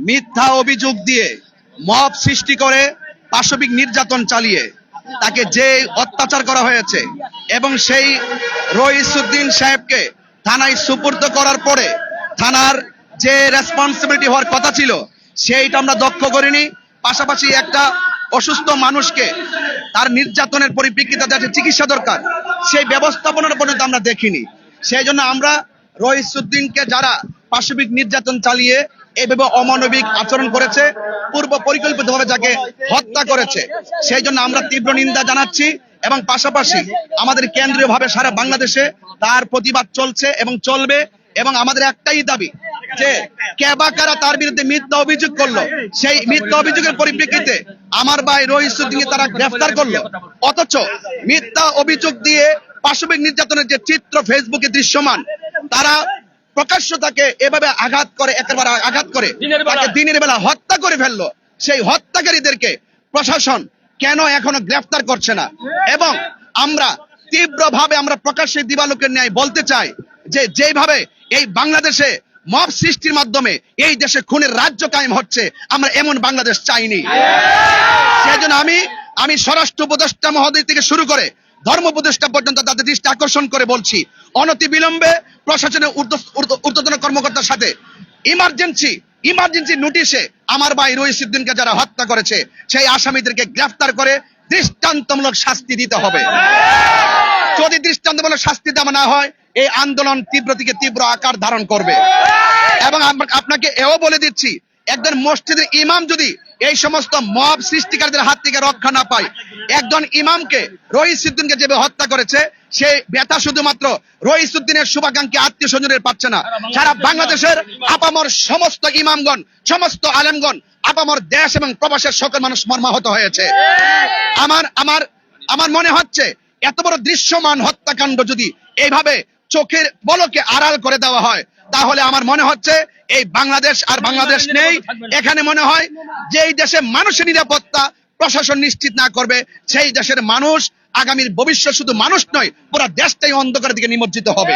মিথ্যা অভিযোগ দিয়ে মব সৃষ্টি করে পাশবিক নির্যাতন চালিয়ে তাকে যে অত্যাচার করা হয়েছে এবং সেই রইসুদ্দিন সাহেবকে থানায় সুপর্দ করার পরে থানার যে রেসপন্সিবিলিটি হওয়ার কথা ছিল সেইটা আমরা দক্ষ করিনি। পাশাপাশি একটা অসুস্থ মানুষকে তার নির্যাতনের পরিপ্রেক্ষিতে যাতে চিকিৎসা দরকার সেই ব্যবস্থাপনার পর্যন্ত আমরা দেখিনি। সেই জন্য আমরা রইসুদ্দিনকে যারা পাশবিক নির্যাতন চালিয়ে এইভাবে অমানবিক আচরণ করেছে, পূর্ব পরিকল্পিতভাবে যাকে হত্যা করেছে, সেই জন্য আমরা তীব্র নিন্দা জানাচ্ছি এবং পাশাপাশি আমাদের কেন্দ্রীয়ভাবে সারা বাংলাদেশে তার প্রতিবাদ চলছে এবং চলবে। এবং আমাদের একটাই দাবি যে কে বা কারা তার বিরুদ্ধে মিথ্যা অভিযোগ করলো, সেই মিথ্যা অভিযোগের পরিপ্রেক্ষিতে আমার ভাই রইসুদ্দিনকে তারা গ্রেফতার করলো, অথচ মিথ্যা অভিযোগ দিয়ে পাশবিক নির্যাতনের যে চিত্র ফেসবুকে দৃশ্যমান, তারা প্রকাশ্য তাকে এভাবে আঘাত করে, একেবারে আঘাত করে তাকে দিনের বেলা হত্যা করে ফেললো। সেই হত্যাকারীদেরকে প্রশাসন কেন এখনো গ্রেফতার করছে না? এবং আমরা তীব্রভাবে আমরা প্রকাশ্যে দিবালোকের ন্যায় বলতে চাই যে যেভাবে এই বাংলাদেশে মব সৃষ্টির মাধ্যমে এই দেশে খুনের রাজ্য কায়েম হচ্ছে, আমরা এমন বাংলাদেশ চাইনি। সেই জন্য আমি স্বরাষ্ট্র উপদেষ্টা মহোদয় থেকে শুরু করে ধর্ম উপদেষ্টা পর্যন্ত তাদের দৃষ্টি আকর্ষণ করে বলছি, অনতি বিলম্বে প্রশাসনের ঊর্ধ্বতন কর্মকর্তার সাথে ইমার্জেন্সি নোটিশে আমার ভাই রইসুদ্দিনকে যারা হত্যা করেছে সেই আসামিদেরকে গ্রেফতার করে দৃষ্টান্তমূলক শাস্তি দিতে হবে। যদি দৃষ্টান্তমূলক শাস্তি দেওয়া না হয় এই আন্দোলন তীব্র থেকে তীব্র আকার ধারণ করবে। এবং আপনাকে এও বলে দিচ্ছি, একজন মসজিদের ইমাম যদি এই সমস্ত মব সৃষ্টিকারীদের হাত থেকে রক্ষা না পায়, একজন ইমামকে রইসুদ্দিনকে যেভাবে হত্যা করেছে সেই ব্যথা শুধুমাত্র রইসুদ্দিনের শুভাকাঙ্ক্ষী আত্মীয় স্বজনের পাচ্ছে না, সারা বাংলাদেশের আপামর সমস্ত ইমামগণ, সমস্ত আলেমগণ, আপামর দেশ এবং প্রবাসের সকল মানুষ মর্মাহত হয়েছে। আমার মনে হচ্ছে এত বড় দৃশ্যমান হত্যাকাণ্ড যদি এইভাবে চোখের পলকে আড়াল করে দেওয়া হয়, তাহলে আমার মনে হচ্ছে এই বাংলাদেশ আর বাংলাদেশ নেই। এখানে মনে হয় যে এই দেশে মানুষের নিরাপত্তা প্রশাসন নিশ্চিত না করবে, সেই দেশের মানুষ আগামীর ভবিষ্যৎ শুধু মানুষ নয় পুরো দেশটাই অন্ধকারের দিকে নিমজ্জিত হবে।